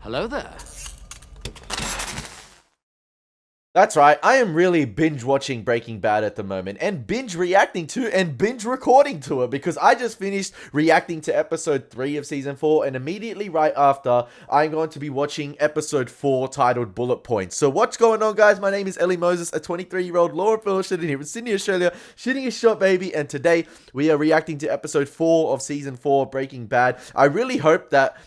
Hello there. That's right, I am really binge watching Breaking Bad at the moment, and binge reacting to and binge recording to it, because I just finished reacting to episode 3 of season 4, and immediately right after, I'm going to be watching episode 4 titled Bullet Points. So what's going on, guys? My name is Elie Moses, a 23-year-old law and fellow student here in Sydney, Australia, shooting a shot, baby, and today we are reacting to episode 4 of season 4 of Breaking Bad. I really hope that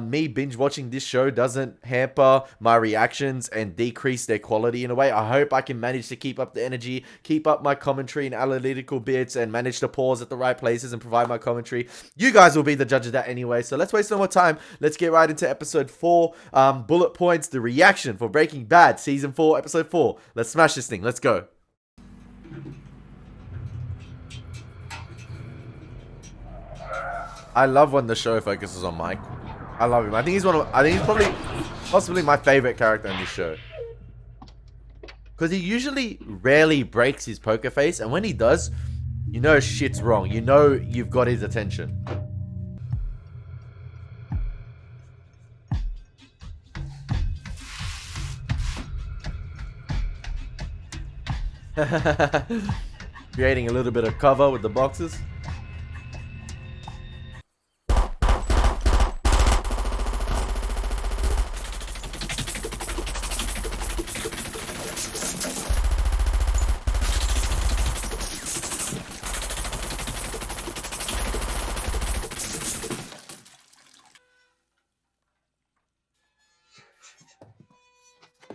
me binge watching this show doesn't hamper my reactions and decrease their quality in a way. I hope I can manage to keep up the energy, keep up my commentary and analytical bits, and manage to pause at the right places and provide my commentary. You guys will be the judge of that anyway, so let's waste no more time. Let's get right into episode 4, Bullet Points, the reaction for Breaking Bad, season 4, episode 4. Let's smash this thing. Let's go. I love when the show focuses on Mike. I love him. I think he's probably, possibly my favorite character in this show. Because he usually rarely breaks his poker face, and when he does, you know shit's wrong. You know you've got his attention. Creating a little bit of cover with the boxes.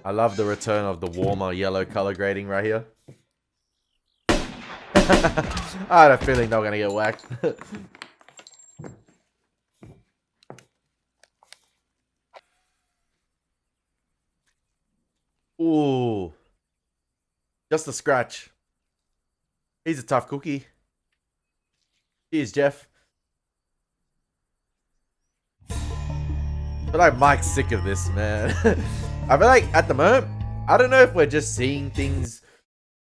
I love the return of the warmer yellow color grading right here. I had a feeling they were gonna get whacked. Ooh. Just a scratch. He's a tough cookie. Cheers, Jeff. I feel like Mike's sick of this, man. I feel like at the moment, I don't know if we're just seeing things.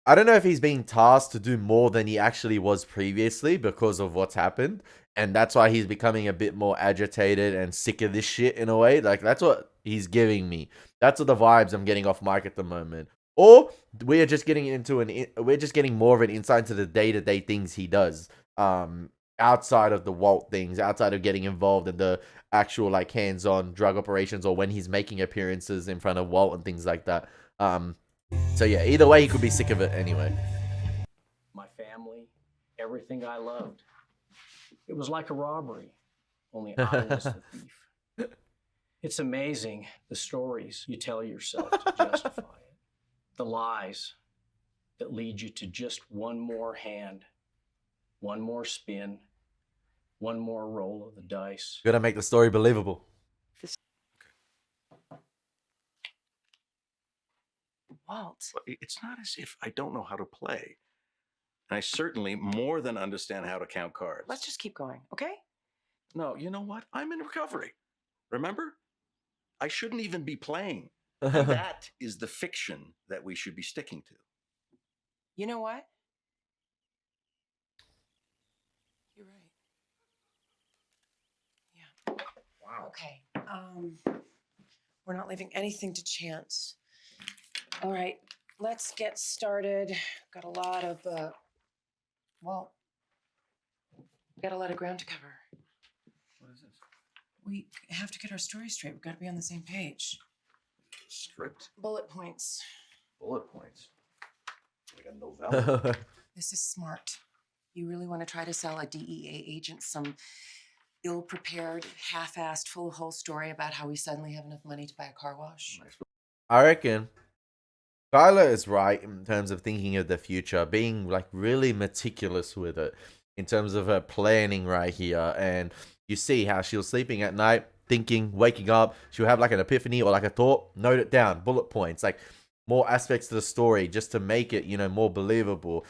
I don't know if he's being tasked to do more than he actually was previously because of what's happened. And that's why he's becoming a bit more agitated and sick of this shit in a way. Like, that's what he's giving me. That's what the vibes I'm getting off Mike at the moment. Or we're just getting we're just getting more of an insight into the day-to-day things he does. Outside of the WALT things, outside of getting involved in the actual like hands-on drug operations, or when he's making appearances in front of WALT and things like that. So yeah, either way, he could be sick of it anyway. My family, everything I loved. It was like a robbery, only I was the thief. It's amazing the stories you tell yourself to justify it. The lies that lead you to just one more hand, one more spin, one more roll of the dice. Gotta make the story believable. Walt. It's not as if I don't know how to play. I certainly more than understand how to count cards. Let's just keep going, okay? No, you know what? I'm in recovery. Remember? I shouldn't even be playing. And that is the fiction that we should be sticking to. You know what? You're right. Yeah. Wow. Okay. We're not leaving anything to chance. All right, let's get started. Got a lot of, got a lot of ground to cover. What is this? We have to get our story straight. We've got to be on the same page. Script? Bullet points. Bullet points. Like a novella. This is smart. You really want to try to sell a DEA agent some ill-prepared, half-assed, full whole story about how we suddenly have enough money to buy a car wash? I reckon Skylar is right in terms of thinking of the future, being like really meticulous with it in terms of her planning right here. And you see how she was sleeping at night, thinking, waking up, she'll have like an epiphany or like a thought, note it down, bullet points, like more aspects to the story just to make it, you know, more believable,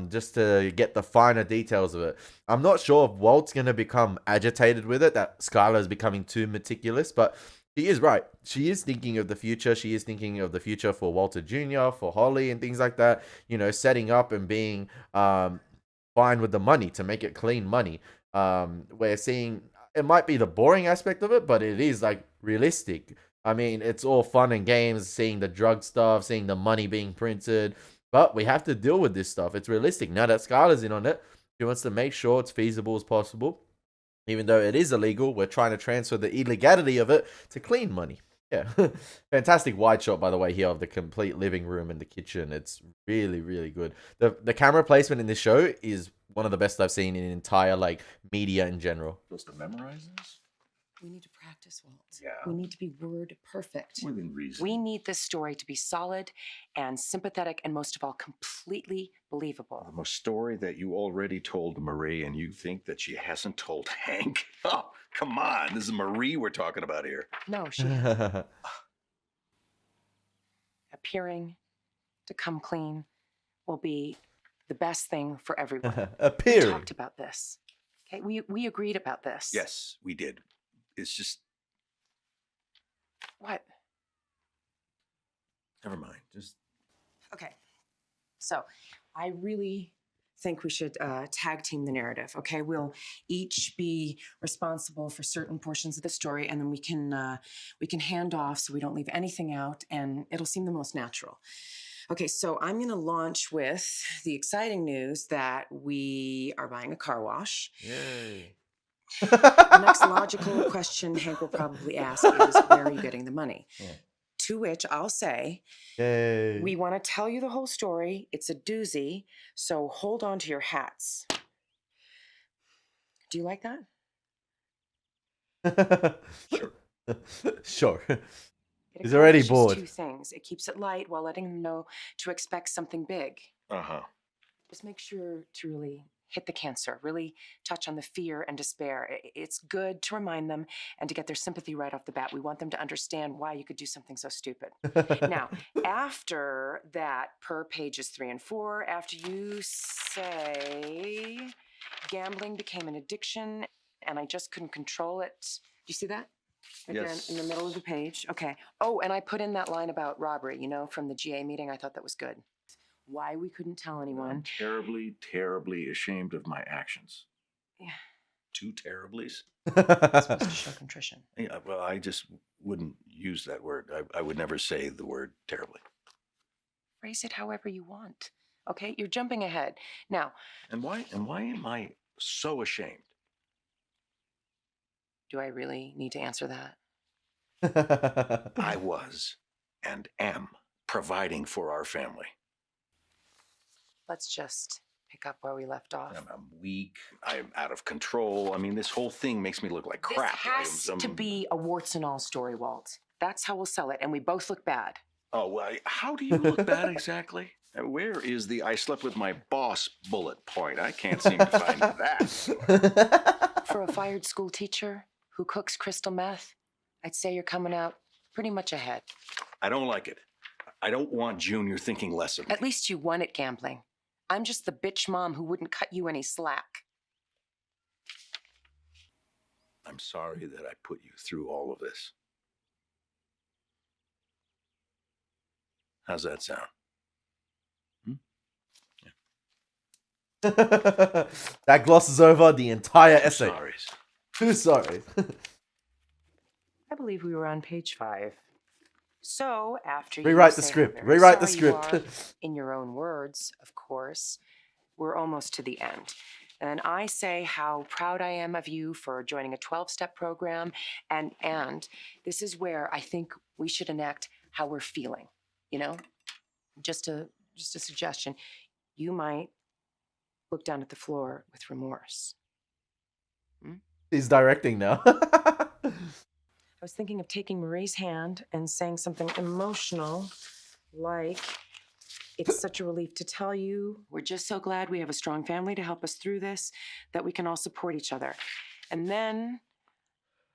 just to get the finer details of it. I'm not sure if Walt's going to become agitated with it, that Skylar is becoming too meticulous, but she is right. She is thinking of the future. She is thinking of the future for Walter Jr., for Holly and things like that, you know, setting up and being fine with the money to make it clean money. We're seeing it might be the boring aspect of it, but it is like realistic. I mean, it's all fun and games, seeing the drug stuff, seeing the money being printed, but we have to deal with this stuff. It's realistic. Now that Scarlett's in on it, she wants to make sure it's feasible as possible. Even though it is illegal, we're trying to transfer the illegality of it to clean money. Yeah. Fantastic wide shot, by the way, here of the complete living room and the kitchen. It's really, really good. The camera placement in this show is one of the best I've seen in entire like media in general. Supposed to memorize this? We need to practice, Walt. Yeah. We need to be word perfect. Within reason. We need this story to be solid and sympathetic and most of all, completely believable. A story that you already told Marie and you think that she hasn't told Hank? Oh, come on. This is Marie we're talking about here. No, she appearing to come clean will be the best thing for everyone. We Appearing. talked about this. Okay, we agreed about this. Yes, we did. It's just, What? never mind. Just Okay. So I really think we should tag team the narrative. Okay, we'll each be responsible for certain portions of the story, and then we can hand off so we don't leave anything out, and it'll seem the most natural. Okay, so I'm going to launch with the exciting news that we are buying a car wash. Yay. The next logical question Hank will probably ask is, where are you getting the money? Yeah. To which I'll say, Yay. we want to tell you the whole story. It's a doozy, so hold on to your hats. Do you like that? Sure. Sure. It He's already accomplishes bored. two things. It keeps it light while letting them know to expect something big. Just make sure to really hit the cancer, really touch on the fear and despair. It's good to remind them and to get their sympathy right off the bat. We want them to understand why you could do something so stupid. Now, after that, per pages 3 and 4, after you say gambling became an addiction and I just couldn't control it. Do you see that? Again, Yes. in the middle of the page. Okay. Oh, and I put in that line about robbery, from the GA meeting. I thought that was good. Why we couldn't tell anyone. I'm terribly, terribly ashamed of my actions. Yeah. 2 terriblies? It's supposed to show contrition. Yeah, well, I just wouldn't use that word. I would never say the word terribly. Phrase it however you want. Okay? You're jumping ahead. Now, And why am I so ashamed? do I really need to answer that? I was and am providing for our family. Let's just pick up where we left off. I'm weak. I'm out of control. I mean, this whole thing makes me look like crap. This has to be a warts and all story, Walt. That's how we'll sell it, and we both look bad. Oh, well, how do you look bad exactly? Where is the I slept with my boss bullet point? I can't seem to find that. For a fired school teacher who cooks crystal meth, I'd say you're coming out pretty much ahead. I don't like it. I don't want Junior thinking less of me. At least you won at gambling. I'm just the bitch mom who wouldn't cut you any slack. I'm sorry that I put you through all of this. How's that sound? That glosses over the entire essay. Sorries. Too sorry. I believe we were on page 5. So, after you Rewrite the say how script. very Rewrite the sorry you script. are, in your own words, of course, we're almost to the end. And I say how proud I am of you for joining a 12-step program. And this is where I think we should enact how we're feeling. Just a suggestion. You might look down at the floor with remorse. He's directing now. I was thinking of taking Marie's hand and saying something emotional, like, it's such a relief to tell you. We're just so glad we have a strong family to help us through this, that we can all support each other. And then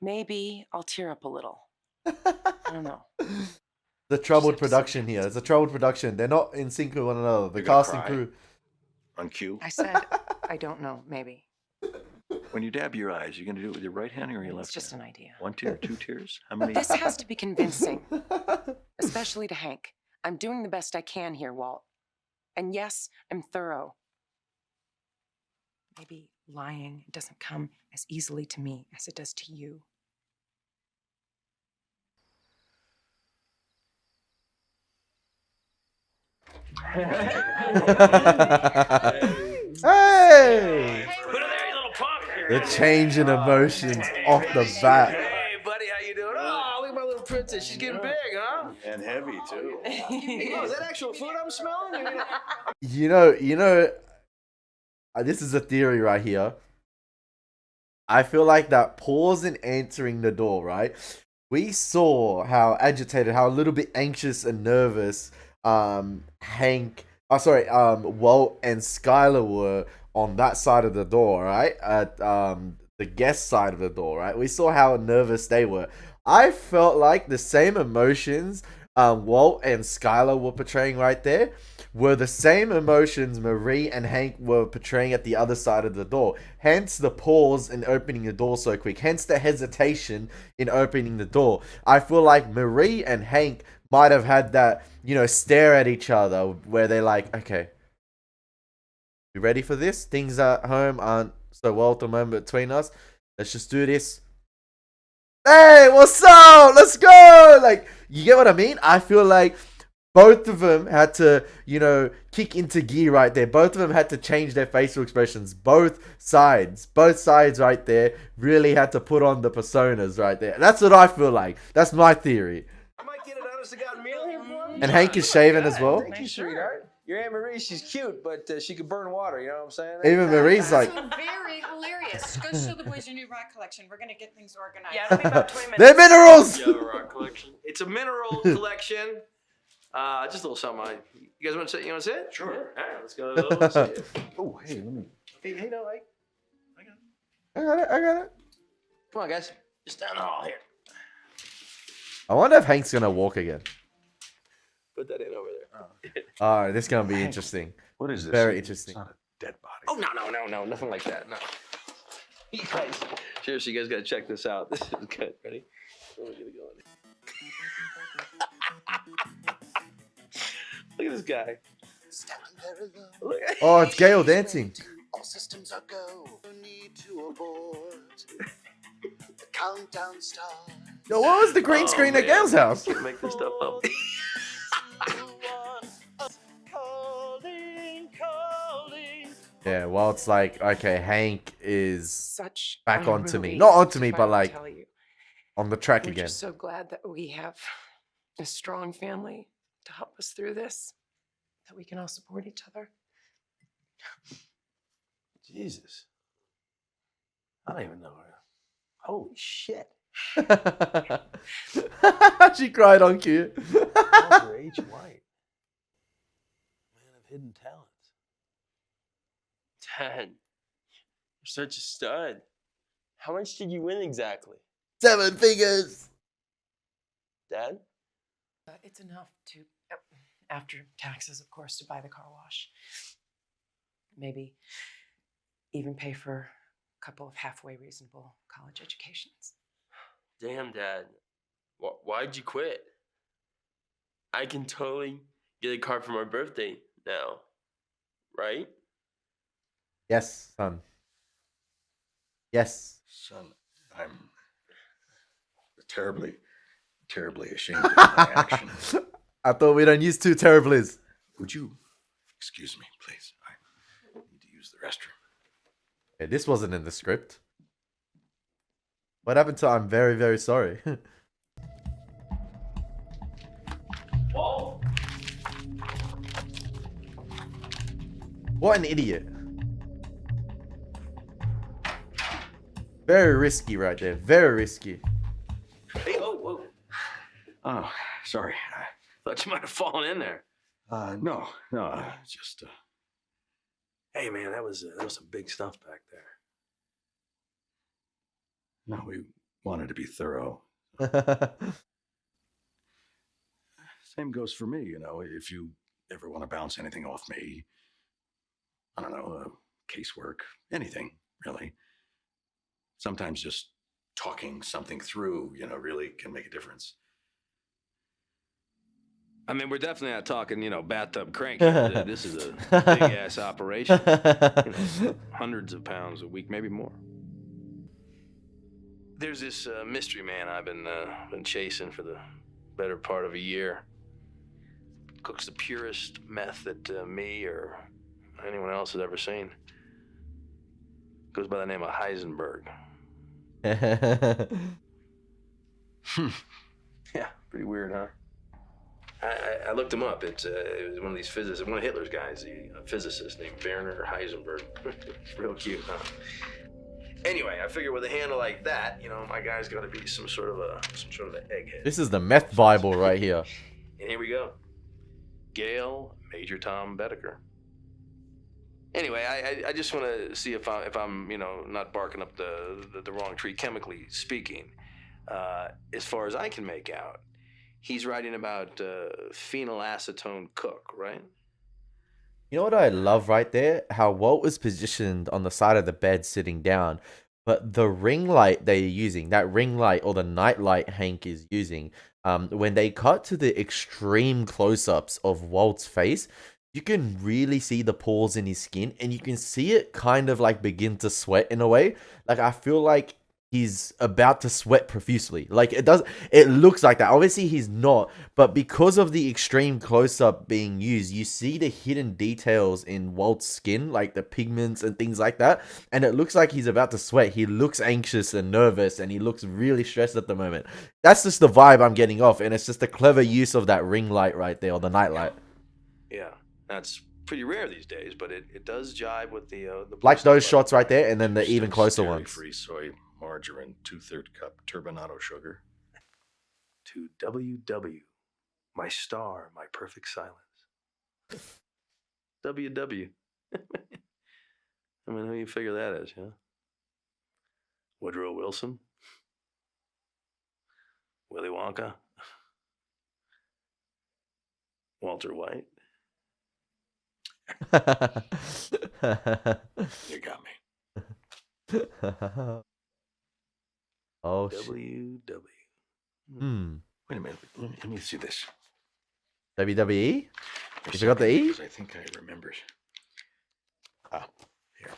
maybe I'll tear up a little. I don't know. The troubled production here. It's a troubled production. They're not in sync with one another. The You're gonna casting cry? crew. On cue? I said, I don't know, maybe. When you dab your eyes, you're going to do it with your right hand or your left It's just hand? an idea. 1 tear, 2 tears? How many? This has to be convincing, especially to Hank. I'm doing the best I can here, Walt. And yes, I'm thorough. Maybe lying doesn't come as easily to me as it does to you. Hey! Put it there, you little punk. The change in emotions off the bat. Hey, buddy, how you doing? Oh, look at my little princess. She's getting big, huh? And heavy, too. Oh, is that actual food I'm smelling? This is a theory right here. I feel like that pause in answering the door, right? We saw how agitated, how a little bit anxious and nervous Walt and Skylar were on that side of the door, right? At the guest side of the door, right? We saw how nervous they were. I felt like the same emotions Walt and Skylar were portraying right there were the same emotions Marie and Hank were portraying at the other side of the door. Hence the pause in opening the door so quick. Hence the hesitation in opening the door. I feel like Marie and Hank might have had that, stare at each other where they're like, okay, you ready for this? Things at home aren't so well at the moment between us. Let's just do this. Hey, what's up? Let's go! Like, you get what I mean? I feel like both of them had to, kick into gear right there. Both of them had to change their facial expressions. Both sides right there really had to put on the personas right there. That's what I feel like. That's my theory. I might get an honest-to-God meal here for you. And Hank is shaven as well. Thank you, sweetheart. Your Aunt Marie, she's cute, but she could burn water, you know what I'm saying? Even Marie's like, So very hilarious. Go show the boys your new rock collection. We're gonna get things organized. Yeah, it'll be about 20 minutes. they're minerals! You have a rock collection? It's a mineral collection. Just a little something. You guys want to see? You want to see it? Sure. All right, let's go. Let's see it. Oh, hey, let me. Hey, no, I got it. come on, guys. Just down the hall here. I wonder if Hank's gonna walk again. Put that in over there. Alright, this is gonna be interesting. What is this? Very interesting. It's not a dead body. Oh, no, nothing like that. No. You guys, seriously, you guys got to check this out. This is good. Ready? Let me get it going. Look at this guy. Look at Oh, it's Gail dancing. All systems are go. No need to abort. The countdown starts. Yo, what was the green screen at man. Gail's house? Can't make this stuff up. Yeah, well, it's like, okay, Hank is Such back a onto me. relief Not onto to me, but finally like tell you. on the track We're again. just so glad that we have a strong family to help us through this, that we can all support each other. Jesus. I don't even know her. Holy shit. She cried on cue. Walter H. White. Man of hidden talents. Dad, you're such a stud. How much did you win exactly? 7 figures. Dad? It's enough to, after taxes, of course, to buy the car wash. Maybe even pay for a couple of halfway reasonable college educations. Damn, Dad. Why'd you quit? I can totally get a car for my birthday now, right? Yes, son. Yes. Son, I'm terribly, terribly ashamed of my actions. I thought we don't use 2 terriblies. Would you excuse me, please? I need to use the restroom. Hey, this wasn't in the script. What happened to I'm very, very sorry? Whoa. What an idiot. Very risky right there. Very risky. Hey, whoa. Oh, sorry. Thought you might have fallen in there. No, just Hey, man, that was some big stuff back there. no. We wanted to be thorough. Same goes for me. If you ever want to bounce anything off me, I don't know, casework, anything really. Sometimes just talking something through, really can make a difference. I mean, we're definitely not talking, bathtub crank. This is a big-ass operation. Hundreds of pounds a week, maybe more. There's this mystery man I've been chasing for the better part of a year. Cooks the purest meth that me or anyone else has ever seen. Goes by the name of Heisenberg. Yeah, pretty weird, huh? I looked him up. It was one of these physicists, one of Hitler's guys, a physicist named Werner Heisenberg. Real cute, huh? Anyway, I figure with a handle like that, my guy's got to be some sort of an egghead. This is the meth Bible right here. And here we go. Gail, Major Tom Bedecker. Anyway, I just want to see if I'm not barking up the wrong tree, chemically speaking. As far as I can make out, he's writing about phenylacetone cook, right? You know what I love right there? How Walt was positioned on the side of the bed sitting down, but the ring light they're using, that ring light or the night light Hank is using, when they cut to the extreme close-ups of Walt's face, you can really see the pores in his skin, and you can see it kind of like begin to sweat in a way. Like, I feel like he's about to sweat profusely. Like, it looks like that. Obviously he's not, but because of the extreme close-up being used, you see the hidden details in Walt's skin, like the pigments and things like that, and it looks like he's about to sweat. He looks anxious and nervous, and he looks really stressed at the moment. That's just the vibe I'm getting off, and it's just a clever use of that ring light right there, or the night light. Yeah, that's pretty rare these days, but it does jive with the like those shots right there, and then the even closer ones. Free soy margarine, 2/3 cup turbinado sugar. To WW, my star, my perfect silence. WW. I mean, who you figure that is, yeah? Woodrow Wilson? Willy Wonka? Walter White? You got me. Oh, WW. Wait a minute. Let me see this. WWE? You forgot the E? I think I remember. Ah, here.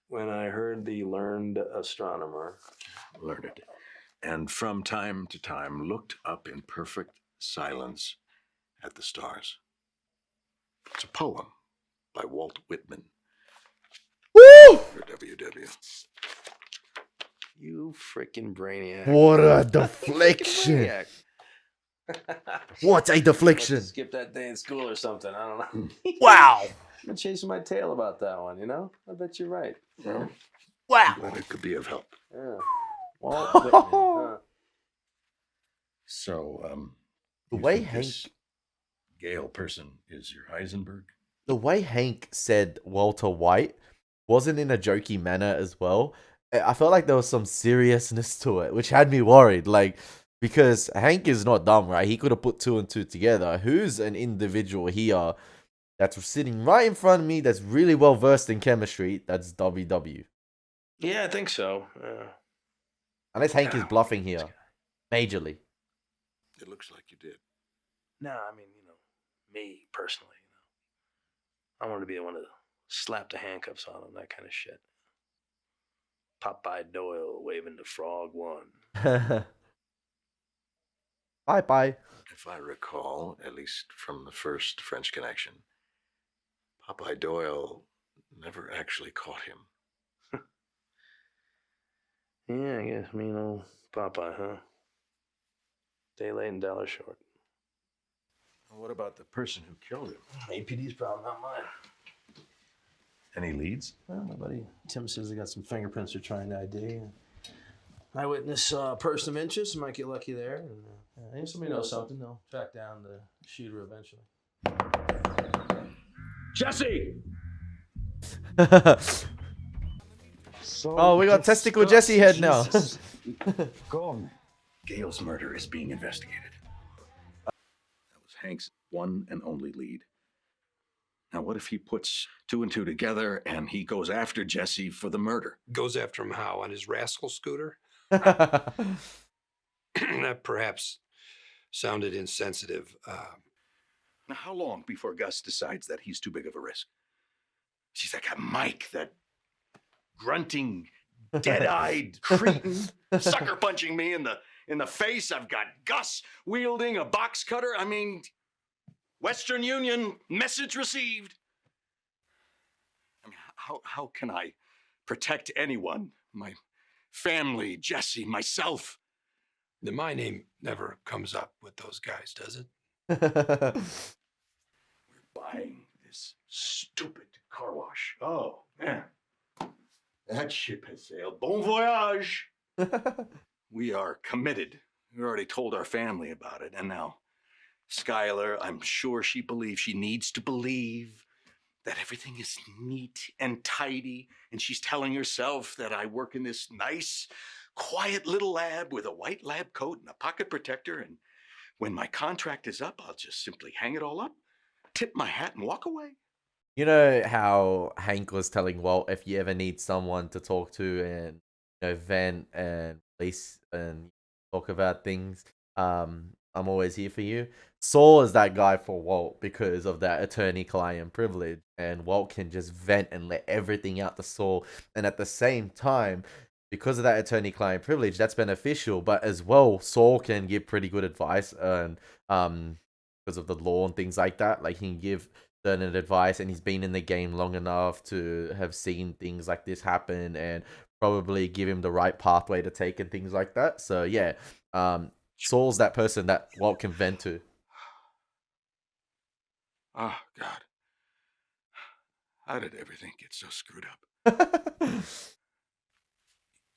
When I heard the learned astronomer. Learned. And from time to time looked up in perfect silence at the stars. It's a poem by Walt Whitman. Woo! For WW. You freaking brainiac. What a deflection. What a deflection. Skip that day in school or something. I don't know. Wow. I've been chasing my tail about that one, I bet you're right. Well, wow. Well, it could be of help. Yeah. Walt Whitman, huh? So, the you way think Hank... this Gale person is your Heisenberg? The way Hank said Walter White wasn't in a jokey manner as well. I felt like there was some seriousness to it, which had me worried. Like, because Hank is not dumb, right? He could have put 2 and 2 together. Who's an individual here that's sitting right in front of me that's really well versed in chemistry? That's WW. Yeah, I think so. Unless Hank is bluffing here. Majorly. It looks like you did. No, I mean, me personally, I wanted to be the one to slap the handcuffs on him, that kind of shit. Popeye Doyle waving the frog one. Bye. If I recall, at least from the first French Connection, Popeye Doyle never actually caught him. Yeah, I guess mean old Popeye, huh? Day late and dollar short. What about the person who killed him? APD's problem, not mine. Any leads? Well, my buddy Tim says they got some fingerprints they're trying to ID. Eyewitness person of interest, might get lucky there. And if somebody knows something, they'll track down the shooter eventually. Jesse! Oh, we got testicle Jesse head now. Gone. Gale's murder is being investigated. That was Hank's one and only lead. Now, what if he puts 2 and 2 together and he goes after Jesse for the murder? Goes after him how? On his rascal scooter? That perhaps sounded insensitive. Now, how long before Gus decides that he's too big of a risk? She's like, Mike, that grunting, dead-eyed cretin, sucker punching me in the face. I've got Gus wielding a box cutter. I mean, Western Union, message received. I mean, how can I protect anyone? My family, Jesse, myself. My name never comes up with those guys, does it? We're buying this stupid car wash. Oh, man. That ship has sailed. Bon voyage. We are committed. We already told our family about it. And now, Skylar, I'm sure she needs to believe that everything is neat and tidy. And she's telling herself that I work in this nice, quiet little lab with a white lab coat and a pocket protector. And when my contract is up, I'll just simply hang it all up, tip my hat, and walk away. You know how Hank was telling Walt, if you ever need someone to talk to and vent and release and talk about things, I'm always here for you. Saul is that guy for Walt because of that attorney-client privilege, and Walt can just vent and let everything out to Saul. And at the same time, because of that attorney-client privilege, that's beneficial. But as well, Saul can give pretty good advice, and because of the law and things like that, like he can give certain advice, and he's been in the game long enough to have seen things like this happen and probably give him the right pathway to take and things like that. So yeah, Saul's that person that Walt can vent to. Oh, God. How did everything get so screwed up?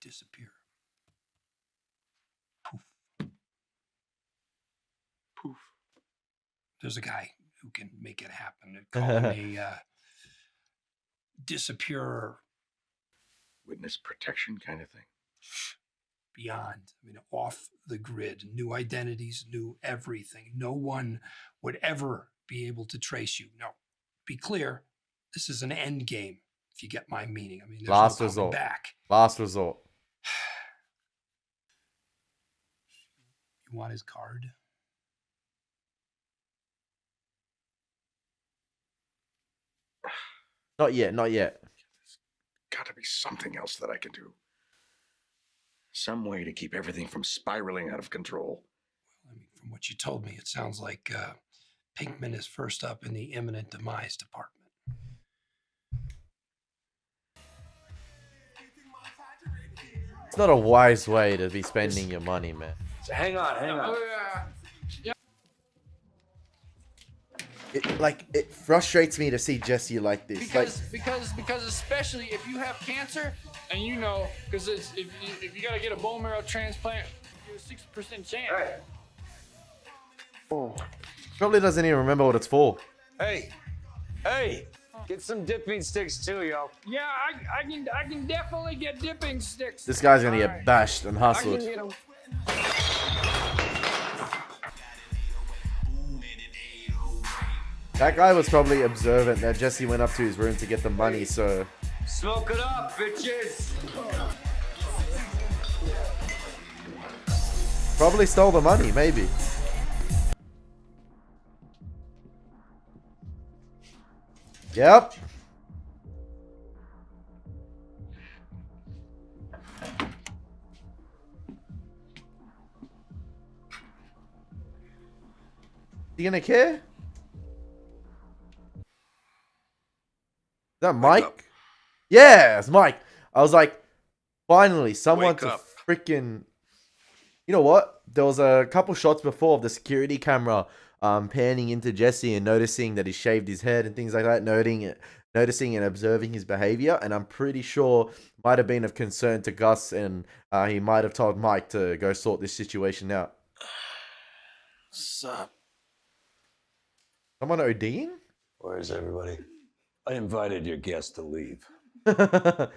Disappear. Poof. There's a guy who can make it happen. They call him a disappearer. Witness protection kind of thing. Beyond, I mean, off the grid, new identities, new everything. No one would ever be able to trace you. No, be clear, this is an end game, if you get my meaning. I mean, there's Last no resort. coming back. Last resort. You want his card? Not yet, not yet. There's got to be something else that I can do. Some way to keep everything from spiraling out of control. Well, I mean, from what you told me, it sounds like Pinkman is first up in the imminent demise department. It's not a wise way to be spending your money, man. So hang on. It frustrates me to see Jesse like this. Because especially if you have cancer, and because if you gotta get a bone marrow transplant, you have a 60% chance. Hey. Oh. Probably doesn't even remember what it's for. Hey, get some dipping sticks too, yo. Yeah, I can definitely get dipping sticks. This guy's gonna get bashed and hustled. I can get 'em. That guy was probably observant that Jesse went up to his room to get the money, so... Smoke it up, bitches! Probably stole the money, maybe. Yep. You gonna care? Is that Mike? Yeah, it's Mike. I was like, finally, someone to freaking... You know what? There was a couple shots before of the security camera panning into Jesse and noticing that he shaved his head and things like that, noticing and observing his behavior. And I'm pretty sure might have been of concern to Gus, and he might have told Mike to go sort this situation out. Sup? Someone ODing? Where's everybody? I invited your guest to leave. Oh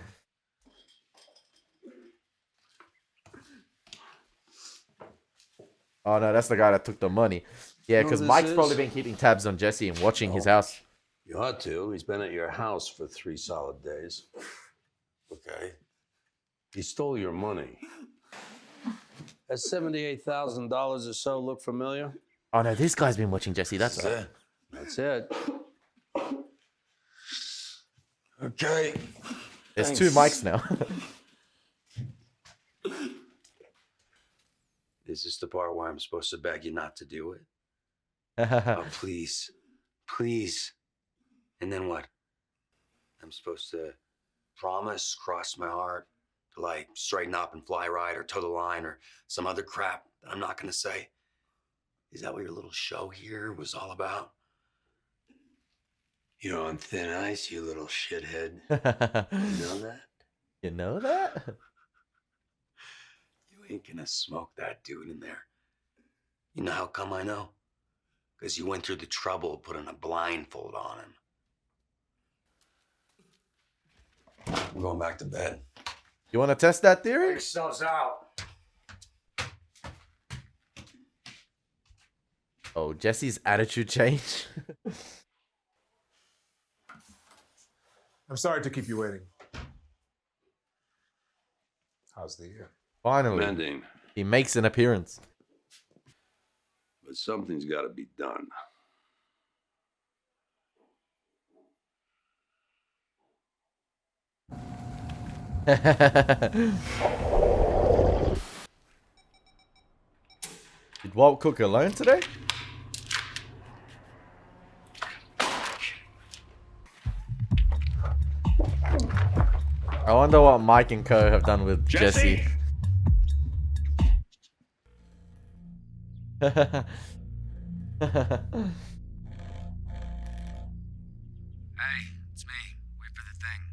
no, that's the guy that took the money. Yeah, because Mike's probably been keeping tabs on Jesse and watching his house. You ought to. He's been at your house for 3 solid days. Okay. He stole your money. That $78,000 or so look familiar? Oh no, this guy's been watching Jesse. That's right. it. That's it. Okay. There's two mics now. Is this the part where I'm supposed to beg you not to do it? Oh, please. Please. And then what? I'm supposed to promise, cross my heart, to like straighten up and fly right or toe the line or some other crap that I'm not going to say. Is that what your little show here was all about? You're on thin ice, you little shithead. You know that? You know that? You ain't gonna smoke that dude in there. You know how come I know? Because you went through the trouble of putting a blindfold on him. I'm going back to bed. You want to test that theory? Yourselves out. Oh, Jesse's attitude change. I'm sorry to keep you waiting. How's the year? Finally, Mending. he makes an appearance. But something's got to be done. Did Walt cook alone today? I wonder what Mike and Co have done with Jesse.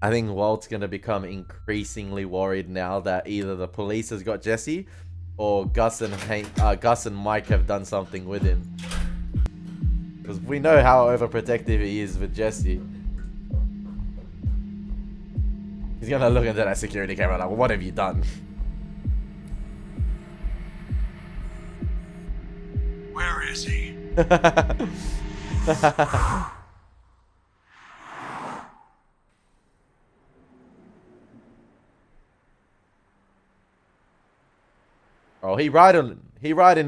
I think Walt's gonna become increasingly worried now that either the police has got Jesse or Gus and Mike have done something with him. Because we know how overprotective he is with Jesse. He's gonna look into that security camera like, what have you done? Where is he? Oh, he ride in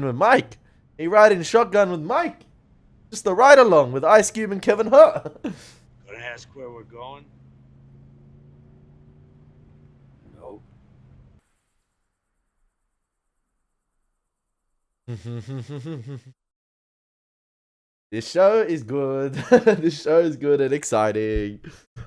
with Mike. He ride in shotgun with Mike. Just a ride along with Ice Cube and Kevin Hart. Gonna ask where we're going? No. This show is good. This show is good and exciting.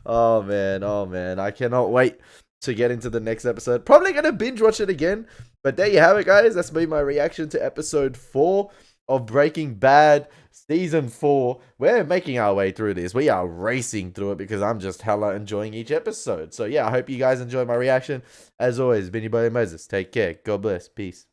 Oh man, I cannot wait to get into the next episode. Probably gonna binge watch it again. But there you have it, guys. That's been my reaction to episode 4 of Breaking Bad season 4. We're making our way through this. We are racing through it because I'm just hella enjoying each episode. So yeah, I hope you guys enjoyed my reaction. As always, been your boy Moses. Take care. God bless. Peace.